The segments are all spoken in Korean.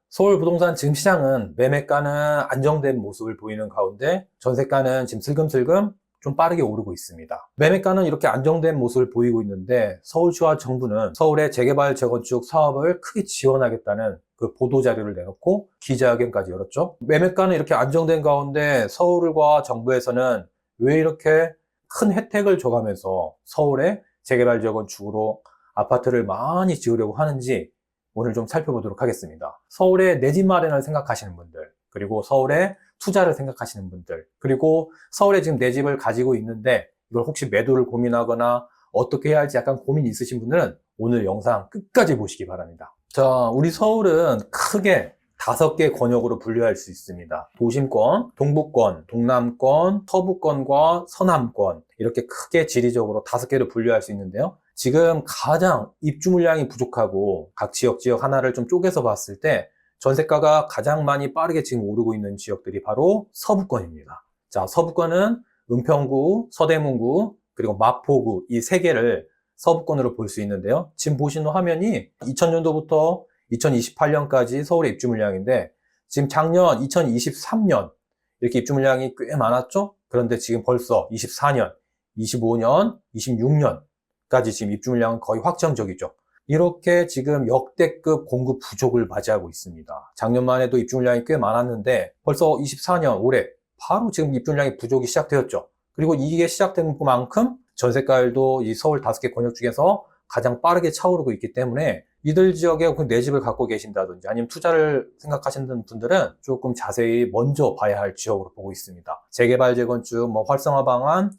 서울 부동산 지금 시장은 매매가는 안정된 모습을 보이는 가운데 전세가는 지금 슬금슬금 좀 빠르게 오르고 있습니다. 매매가는 이렇게 안정된 모습을 보이고 있는데 서울시와 정부는 서울의 재개발 재건축 사업을 크게 지원하겠다는 그 보도자료를 내놓고 기자회견까지 열었죠. 매매가는 이렇게 안정된 가운데 서울과 정부에서는 왜 이렇게 큰 혜택을 줘가면서 서울의 재개발 재건축으로 아파트를 많이 지으려고 하는지 오늘 좀 살펴보도록 하겠습니다. 서울에 내 집 마련을 생각하시는 분들, 그리고 서울에 투자를 생각하시는 분들, 그리고 서울에 지금 내 집을 가지고 있는데 이걸 혹시 매도를 고민하거나 어떻게 해야 할지 약간 고민이 있으신 분들은 오늘 영상 끝까지 보시기 바랍니다. 자, 우리 서울은 크게 5개 권역으로 분류할 수 있습니다. 도심권, 동부권, 동남권, 서부권과 서남권 이렇게 크게 지리적으로 5개로 분류할 수 있는데요. 지금 가장 입주 물량이 부족하고 각 지역 하나를 좀 쪼개서 봤을 때 전세가가 가장 많이 빠르게 지금 오르고 있는 지역들이 바로 서부권입니다. 자, 서부권은 은평구, 서대문구, 그리고 마포구 이 3개를 서부권으로 볼 수 있는데요. 지금 보시는 화면이 2000년도부터 2028년까지 서울의 입주 물량인데 지금 작년 2023년 이렇게 입주 물량이 꽤 많았죠? 그런데 지금 벌써 24년, 25년, 26년까지 지금 입주 물량은 거의 확정적이죠. 이렇게 지금 역대급 공급 부족을 맞이하고 있습니다. 작년만 해도 입주 물량이 꽤 많았는데 벌써 24년 올해 바로 지금 입주 물량이 부족이 시작되었죠. 그리고 이게 시작된 만큼 전세가율도 이 서울 5개 권역 중에서 가장 빠르게 차오르고 있기 때문에 이들 지역에 내 집을 갖고 계신다든지 아니면 투자를 생각하시는 분들은 조금 자세히 먼저 봐야 할 지역으로 보고 있습니다. 재개발 재건축, 활성화 방안,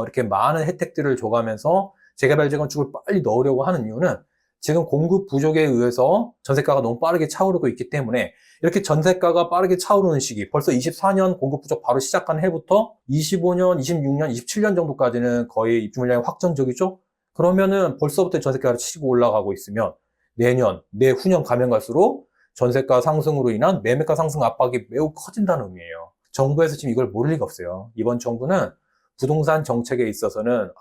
이렇게 많은 혜택들을 줘가면서 재개발 재건축을 빨리 넣으려고 하는 이유는 지금 공급 부족에 의해서 전세가가 너무 빠르게 차오르고 있기 때문에 이렇게 전세가가 빠르게 차오르는 시기, 벌써 24년 공급 부족 바로 시작한 해부터 25년, 26년, 27년 정도까지는 거의 입주 물량이 확정적이죠? 그러면은 벌써부터 전세가를 치고 올라가고 있으면 내년, 내후년 가면 갈수록 전세가 상승으로 인한 매매가 상승 압박이 매우 커진다는 의미예요. 정부에서 지금 이걸 모를 리가 없어요. 이번 정부는 부동산 정책에 있어서는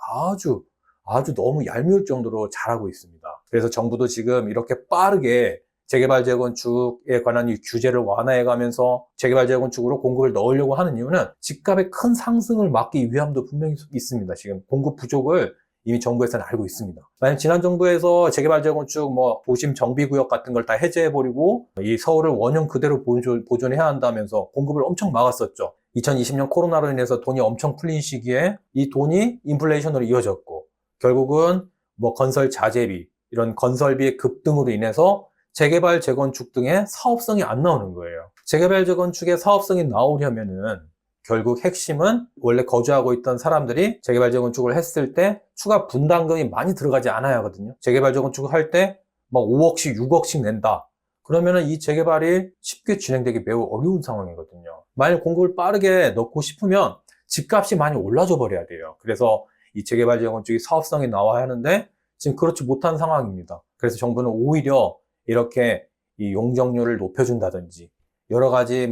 아주 너무 얄미울 정도로 잘하고 있습니다. 그래서 정부도 지금 이렇게 빠르게 재개발 재건축에 관한 이 규제를 완화해가면서 재개발 재건축으로 공급을 넣으려고 하는 이유는 집값의 큰 상승을 막기 위함도 분명히 있습니다. 지금 공급 부족을 이미 정부에서는 알고 있습니다. 만약 지난 정부에서 재개발 재건축 도심 정비구역 같은 걸 다 해제해버리고 이 서울을 원형 그대로 보존해야 한다면서 공급을 엄청 막았었죠. 2020년 코로나로 인해서 돈이 엄청 풀린 시기에 이 돈이 인플레이션으로 이어졌고 결국은 건설 자재비, 이런 건설비의 급등으로 인해서 재개발 재건축 등의 사업성이 안 나오는 거예요. 재개발 재건축의 사업성이 나오려면은 결국 핵심은 원래 거주하고 있던 사람들이 재개발 재건축을 했을 때 추가 분담금이 많이 들어가지 않아야 하거든요. 재개발 재건축을 할 때 5억씩, 6억씩 낸다. 그러면은 이 재개발이 쉽게 진행되기 매우 어려운 상황이거든요. 만약 공급을 빠르게 넣고 싶으면 집값이 많이 올라져 버려야 돼요. 그래서 이 재개발 재건축이 사업성이 나와야 하는데 지금 그렇지 못한 상황입니다. 그래서 정부는 오히려 이렇게 이 용적률을 높여준다든지 여러 가지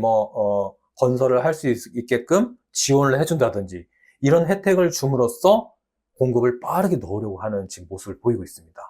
건설을 할 수 있게끔 지원을 해준다든지 이런 혜택을 줌으로써 공급을 빠르게 넣으려고 하는 지금 모습을 보이고 있습니다.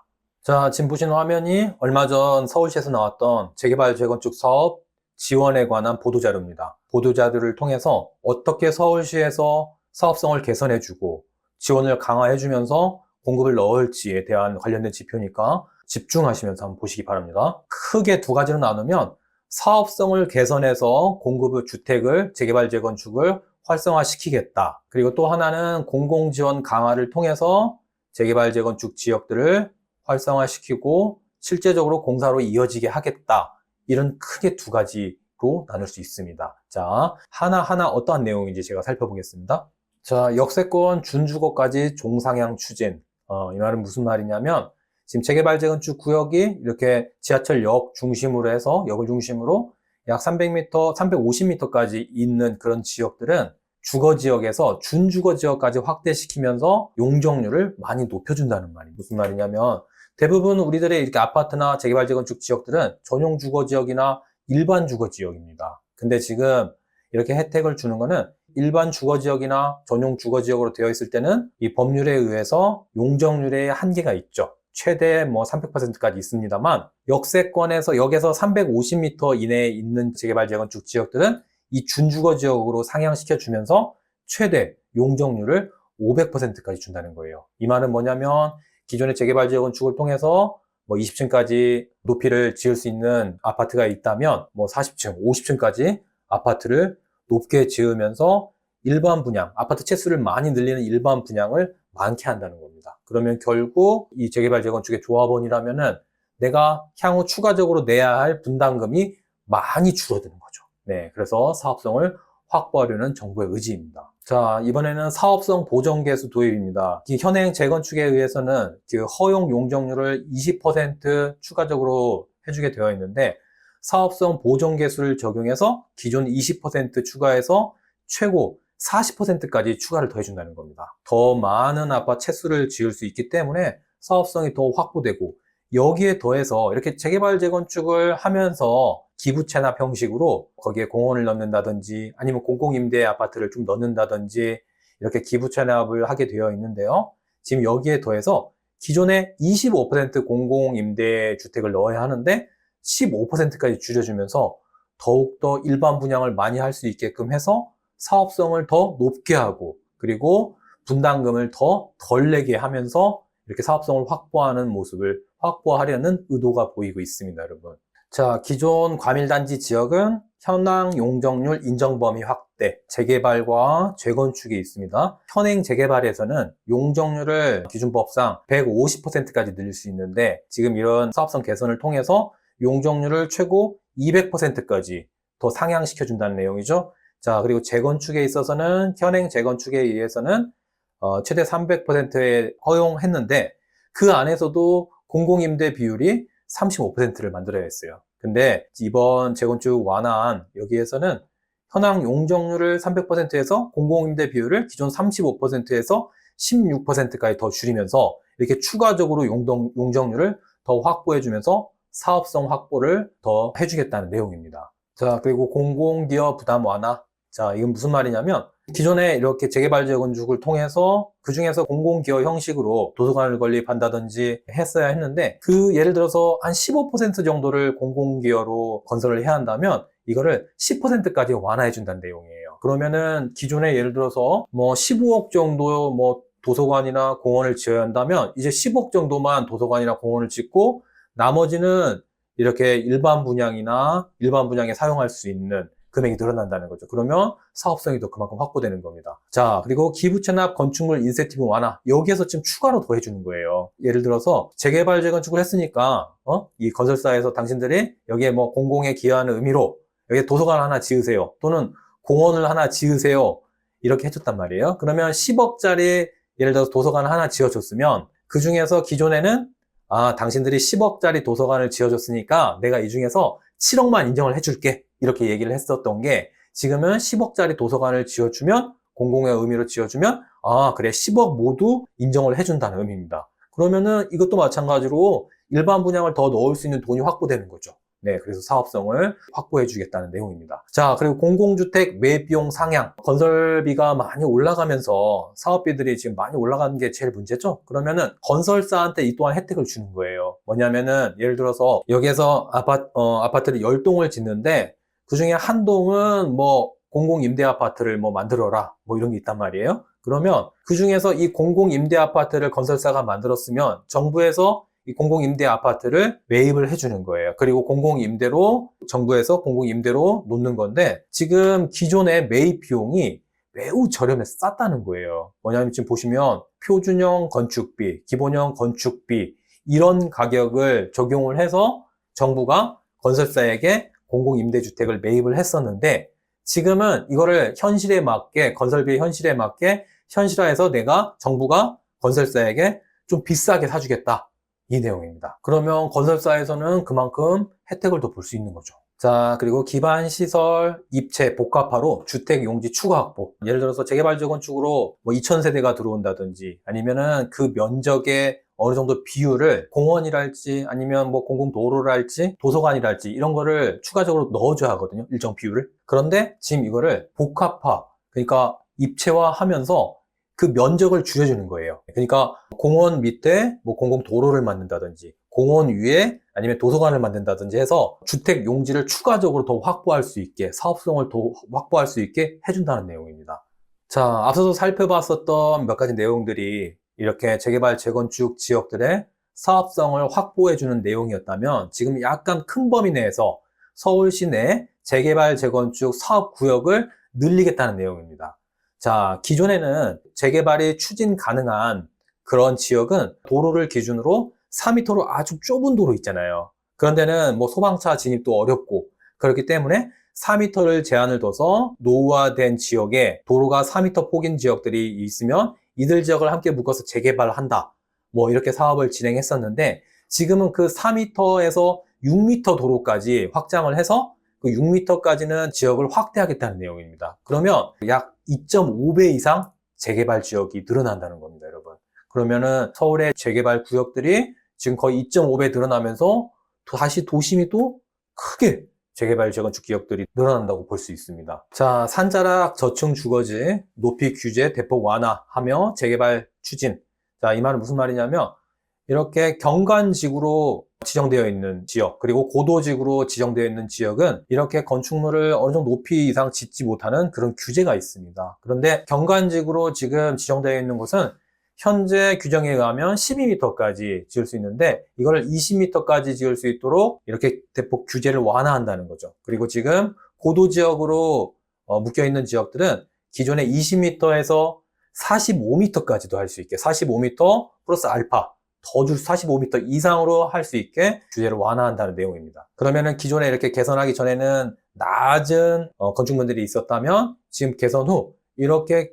자, 지금 보시는 화면이 얼마 전 서울시에서 나왔던 재개발 재건축 사업 지원에 관한 보도자료입니다. 보도자료를 통해서 어떻게 서울시에서 사업성을 개선해주고 지원을 강화해주면서 공급을 넣을지에 대한 관련된 지표니까 집중하시면서 한번 보시기 바랍니다. 크게 2가지로 나누면 사업성을 개선해서 공급의 주택을 재개발 재건축을 활성화시키겠다. 그리고 또 하나는 공공지원 강화를 통해서 재개발 재건축 지역들을 활성화시키고 실제적으로 공사로 이어지게 하겠다. 이런 크게 2가지로 나눌 수 있습니다. 자, 하나하나 어떠한 내용인지 제가 살펴보겠습니다. 자, 역세권 준주거까지 종상향 추진. 이 말은 무슨 말이냐면 지금 재개발 재건축 구역이 이렇게 지하철역 중심으로 해서 역을 중심으로 약 300m, 350m까지 있는 그런 지역들은 주거지역에서 준주거지역까지 확대시키면서 용적률을 많이 높여준다는 말이에요. 무슨 말이냐면 대부분 우리들의 이렇게 아파트나 재개발 재건축 지역들은 전용 주거지역이나 일반 주거지역입니다. 근데 지금 이렇게 혜택을 주는 거는 일반 주거지역이나 전용 주거지역으로 되어 있을 때는 이 법률에 의해서 용적률에 한계가 있죠. 최대 뭐 300%까지 있습니다만 역세권에서 역에서 350m 이내에 있는 재개발 재건축 지역들은 이 준주거 지역으로 상향시켜 주면서 최대 용적률을 500%까지 준다는 거예요. 이 말은 뭐냐면 기존의 재개발 재건축을 통해서 뭐 20층까지 높이를 지을 수 있는 아파트가 있다면 뭐 40층, 50층까지 아파트를 높게 지으면서 일반 분양, 아파트 채수를 많이 늘리는 일반 분양을 많게 한다는 겁니다. 그러면 결국 이 재개발 재건축의 조합원이라면은 내가 향후 추가적으로 내야 할 분담금이 많이 줄어드는 거죠. 네, 그래서 사업성을 확보하려는 정부의 의지입니다. 자, 이번에는 사업성 보정계수 도입입니다. 이 현행 재건축에 의해서는 그 허용 용적률을 20% 추가적으로 해주게 되어 있는데 사업성 보정계수를 적용해서 기존 20% 추가해서 최고 40%까지 추가를 더해준다는 겁니다. 더 많은 아파트 채수를 지을 수 있기 때문에 사업성이 더 확보되고 여기에 더해서 이렇게 재개발 재건축을 하면서 기부 체납 형식으로 거기에 공원을 넣는다든지 아니면 공공임대 아파트를 좀 넣는다든지 이렇게 기부 체납을 하게 되어 있는데요. 지금 여기에 더해서 기존에 25% 공공임대 주택을 넣어야 하는데 15%까지 줄여주면서 더욱더 일반 분양을 많이 할 수 있게끔 해서 사업성을 더 높게 하고 그리고 분담금을 더 덜 내게 하면서 이렇게 사업성을 확보하는 모습을 확보하려는 의도가 보이고 있습니다, 여러분. 자, 기존 과밀단지 지역은 현황 용적률 인정 범위 확대, 재개발과 재건축이 있습니다. 현행 재개발에서는 용적률을 기준법상 150%까지 늘릴 수 있는데 지금 이런 사업성 개선을 통해서 용적률을 최고 200%까지 더 상향시켜준다는 내용이죠. 자, 그리고 재건축에 있어서는 현행 재건축에 의해서는 최대 300%에 허용했는데 그 안에서도 공공임대 비율이 35%를 만들어야 했어요. 근데 이번 재건축 완화안 여기에서는 현황 용적률을 300%에서 공공임대 비율을 기존 35%에서 16%까지 더 줄이면서 이렇게 추가적으로 용적률을 더 확보해주면서 사업성 확보를 더 해주겠다는 내용입니다. 자, 그리고 공공기업 부담 완화. 자, 이건 무슨 말이냐면 기존에 이렇게 재개발 재건축을 통해서 그중에서 공공기업 형식으로 도서관을 건립한다든지 했어야 했는데 그 예를 들어서 한 15% 정도를 공공기업으로 건설을 해야 한다면 이거를 10%까지 완화해 준다는 내용이에요. 그러면은 기존에 예를 들어서 뭐 15억 정도 뭐 도서관이나 공원을 지어야 한다면 이제 10억 정도만 도서관이나 공원을 짓고 나머지는 이렇게 일반 분양에 사용할 수 있는 금액이 늘어난다는 거죠. 그러면 사업성이 더 그만큼 확보되는 겁니다. 자, 그리고 기부채납 건축물 인센티브 완화. 여기에서 지금 추가로 더 해주는 거예요. 예를 들어서 재개발 재건축을 했으니까 이 건설사에서 당신들이 여기에 뭐 공공에 기여하는 의미로 여기에 도서관 하나 지으세요. 또는 공원을 하나 지으세요. 이렇게 해줬단 말이에요. 그러면 10억짜리 예를 들어서 도서관 하나 지어줬으면 그 중에서 기존에는 당신들이 10억짜리 도서관을 지어줬으니까 내가 이 중에서 7억만 인정을 해줄게. 이렇게 얘기를 했었던 게 지금은 10억짜리 도서관을 지어주면 공공의 의미로 지어주면 그래 10억 모두 인정을 해준다는 의미입니다. 그러면은 이것도 마찬가지로 일반 분양을 더 넣을 수 있는 돈이 확보되는 거죠. 네, 그래서 사업성을 확보해 주겠다는 내용입니다. 자, 그리고 공공주택 매입비용 상향. 건설비가 많이 올라가면서 사업비들이 지금 많이 올라가는 게 제일 문제죠? 그러면은 건설사한테 이 또한 혜택을 주는 거예요. 뭐냐면은 예를 들어서 여기에서 아파트를 10동을 짓는데 그 중에 한 동은 뭐 공공임대 아파트를 뭐 만들어라. 뭐 이런 게 있단 말이에요. 그러면 그 중에서 이 공공임대 아파트를 건설사가 만들었으면 정부에서 이 공공임대 아파트를 매입을 해주는 거예요. 그리고 정부에서 공공임대로 놓는 건데 지금 기존의 매입 비용이 매우 저렴해서 쌌다는 거예요. 뭐냐면 지금 보시면 표준형 건축비, 기본형 건축비 이런 가격을 적용을 해서 정부가 건설사에게 공공임대주택을 매입을 했었는데 지금은 이거를 현실에 맞게 건설비 현실에 맞게 현실화해서 정부가 건설사에게 좀 비싸게 사주겠다. 이 내용입니다. 그러면 건설사에서는 그만큼 혜택을 더 볼 수 있는 거죠. 자, 그리고 기반시설, 입체, 복합화로 주택용지 추가 확보. 예를 들어서 재개발 재건축으로 뭐 2000세대가 들어온다든지 아니면은 그 면적의 어느 정도 비율을 공원이랄지 아니면 뭐 공공도로랄지 도서관이랄지 이런 거를 추가적으로 넣어줘야 하거든요. 일정 비율을. 그런데 지금 이거를 복합화, 그러니까 입체화하면서 그 면적을 줄여주는 거예요. 그러니까 공원 밑에 뭐 공공도로를 만든다든지 공원 위에 아니면 도서관을 만든다든지 해서 주택 용지를 추가적으로 더 확보할 수 있게, 사업성을 더 확보할 수 있게 해준다는 내용입니다. 자, 앞서서 살펴봤었던 몇 가지 내용들이 이렇게 재개발, 재건축 지역들의 사업성을 확보해주는 내용이었다면 지금 약간 큰 범위 내에서 서울시 내 재개발, 재건축 사업구역을 늘리겠다는 내용입니다. 자, 기존에는 재개발이 추진 가능한 그런 지역은 도로를 기준으로 4m로 아주 좁은 도로 있잖아요. 그런 데는 뭐 소방차 진입도 어렵고 그렇기 때문에 4m를 제한을 둬서 노후화된 지역에 도로가 4m 폭인 지역들이 있으면 이들 지역을 함께 묶어서 재개발한다. 뭐 이렇게 사업을 진행했었는데 지금은 그 4m에서 6m 도로까지 확장을 해서 그 6m까지는 지역을 확대하겠다는 내용입니다. 그러면 약 2.5배 이상 재개발 지역이 늘어난다는 겁니다, 여러분. 그러면은 서울의 재개발 구역들이 지금 거의 2.5배 늘어나면서 다시 도심이 또 크게 재개발 재건축 기업들이 늘어난다고 볼 수 있습니다. 자, 산자락 저층 주거지 높이 규제 대폭 완화하며 재개발 추진. 자, 이 말은 무슨 말이냐면 이렇게 경관지구로 지정되어 있는 지역 그리고 고도지구로 지정되어 있는 지역은 이렇게 건축물을 어느 정도 높이 이상 짓지 못하는 그런 규제가 있습니다. 그런데 경관지구로 지금 지정되어 있는 곳은 현재 규정에 의하면 12m까지 지을 수 있는데 이걸 20m까지 지을 수 있도록 이렇게 대폭 규제를 완화한다는 거죠. 그리고 지금 고도지역으로 묶여있는 지역들은 기존에 20m에서 45m까지도 할 수 있게 45m 플러스 알파 더 줄 45m 이상으로 할 수 있게 규제를 완화한다는 내용입니다. 그러면은 기존에 이렇게 개선하기 전에는 낮은 건축물들이 있었다면 지금 개선 후 이렇게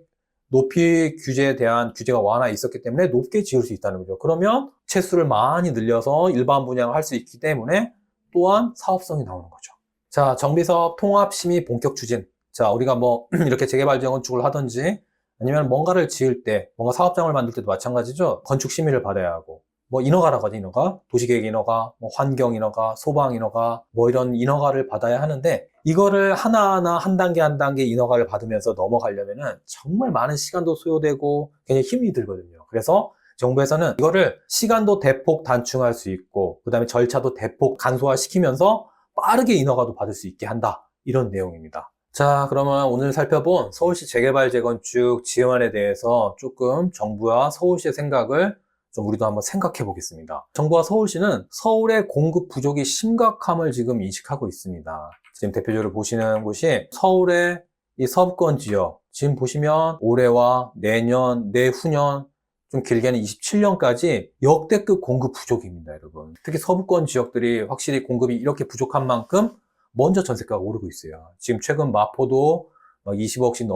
높이 규제에 대한 규제가 완화 있었기 때문에 높게 지을 수 있다는 거죠. 그러면 채수를 많이 늘려서 일반 분양을 할 수 있기 때문에 또한 사업성이 나오는 거죠. 자, 정비사업 통합심의 본격 추진. 자, 우리가 뭐 이렇게 재개발 재건축을 하든지 아니면 뭔가를 지을 때, 뭔가 사업장을 만들 때도 마찬가지죠. 건축 심의를 받아야 하고, 뭐 인허가라고 하죠, 인허가. 도시계획 인허가, 뭐 환경 인허가, 소방 인허가, 뭐 이런 인허가를 받아야 하는데 이거를 하나하나 한 단계 한 단계 인허가를 받으면서 넘어가려면은 정말 많은 시간도 소요되고 굉장히 힘이 들거든요. 그래서 정부에서는 이거를 시간도 대폭 단축할 수 있고 그다음에 절차도 대폭 간소화시키면서 빠르게 인허가도 받을 수 있게 한다. 이런 내용입니다. 자, 그러면 오늘 살펴본 서울시 재개발 재건축 지원에 대해서 조금 정부와 서울시의 생각을 좀 우리도 한번 생각해 보겠습니다. 정부와 서울시는 서울의 공급 부족이 심각함을 지금 인식하고 있습니다. 지금 대표적으로 보시는 곳이 서울의 이 서부권 지역, 지금 보시면 올해와 내년, 내후년, 좀 길게는 27년까지 역대급 공급 부족입니다, 여러분. 특히 서부권 지역들이 확실히 공급이 이렇게 부족한 만큼 먼저 전세가가 오르고 있어요. 지금 최근 마포도 20억씩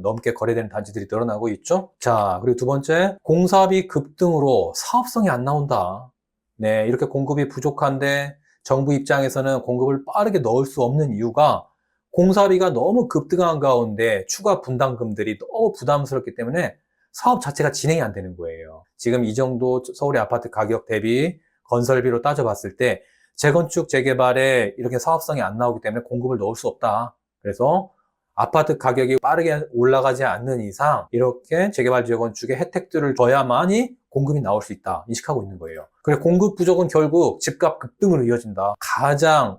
넘게 거래되는 단지들이 늘어나고 있죠. 자, 그리고 두 번째, 공사비 급등으로 사업성이 안 나온다. 네, 이렇게 공급이 부족한데 정부 입장에서는 공급을 빠르게 넣을 수 없는 이유가 공사비가 너무 급등한 가운데 추가 분담금들이 너무 부담스럽기 때문에 사업 자체가 진행이 안 되는 거예요. 지금 이 정도 서울의 아파트 가격 대비 건설비로 따져봤을 때 재건축, 재개발에 이렇게 사업성이 안 나오기 때문에 공급을 넣을 수 없다. 그래서 아파트 가격이 빠르게 올라가지 않는 이상 이렇게 재개발, 재건축의 혜택들을 줘야만이 공급이 나올 수 있다 인식하고 있는 거예요. 그래 공급 부족은 결국 집값 급등으로 이어진다. 가장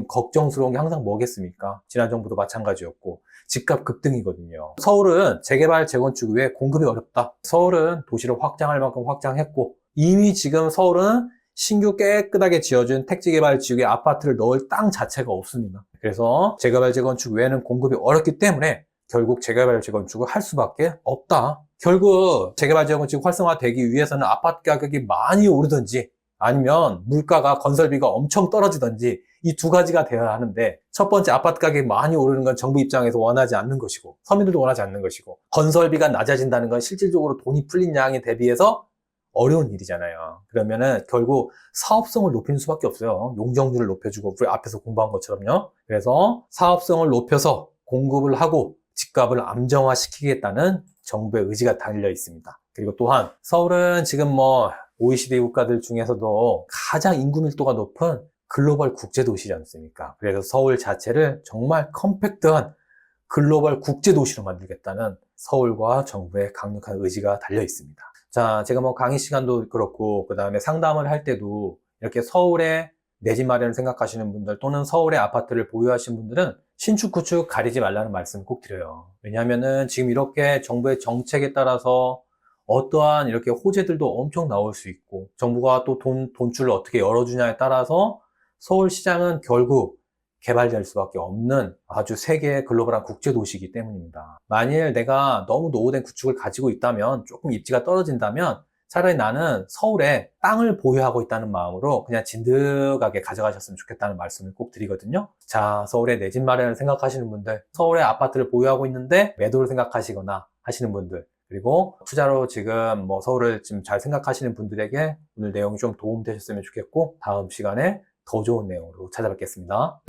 걱정스러운 게 항상 뭐겠습니까? 지난 정부도 마찬가지였고 집값 급등이거든요. 서울은 재개발, 재건축 외에 공급이 어렵다. 서울은 도시를 확장할 만큼 확장했고 이미 지금 서울은 신규 깨끗하게 지어준 택지개발 지역에 아파트를 넣을 땅 자체가 없습니다. 그래서 재개발, 재건축 외에는 공급이 어렵기 때문에 결국 재개발, 재건축을 할 수밖에 없다. 결국 재개발, 재건축 활성화되기 위해서는 아파트 가격이 많이 오르든지 아니면 물가가 건설비가 엄청 떨어지든지 이 두 가지가 되어야 하는데 첫 번째 아파트 가격이 많이 오르는 건 정부 입장에서 원하지 않는 것이고 서민들도 원하지 않는 것이고 건설비가 낮아진다는 건 실질적으로 돈이 풀린 양에 대비해서 어려운 일이잖아요. 그러면은 결국 사업성을 높이는 수밖에 없어요. 용적률을 높여주고 우리 앞에서 공부한 것처럼요. 그래서 사업성을 높여서 공급을 하고 집값을 안정화시키겠다는 정부의 의지가 달려 있습니다. 그리고 또한 서울은 지금 OECD 국가들 중에서도 가장 인구 밀도가 높은 글로벌 국제도시지 않습니까? 그래서 서울 자체를 정말 컴팩트한 글로벌 국제도시로 만들겠다는 서울과 정부의 강력한 의지가 달려 있습니다. 자, 제가 뭐 강의 시간도 그렇고, 그 다음에 상담을 할 때도 이렇게 서울에 내 집 마련을 생각하시는 분들 또는 서울에 아파트를 보유하시는 분들은 신축, 구축 가리지 말라는 말씀 꼭 드려요. 왜냐하면은 지금 이렇게 정부의 정책에 따라서 어떠한 이렇게 호재들도 엄청 나올 수 있고, 정부가 또 돈줄을 어떻게 열어주냐에 따라서 서울시장은 결국 개발될 수밖에 없는 아주 세계의 글로벌한 국제도시이기 때문입니다. 만일 내가 너무 노후된 구축을 가지고 있다면, 조금 입지가 떨어진다면 차라리 나는 서울에 땅을 보유하고 있다는 마음으로 그냥 진득하게 가져가셨으면 좋겠다는 말씀을 꼭 드리거든요. 자, 서울에 내 집 마련을 생각하시는 분들, 서울에 아파트를 보유하고 있는데 매도를 생각하시거나 하시는 분들, 그리고 투자로 지금 뭐 서울을 지금 잘 생각하시는 분들에게 오늘 내용이 좀 도움되셨으면 좋겠고, 다음 시간에 더 좋은 내용으로 찾아뵙겠습니다.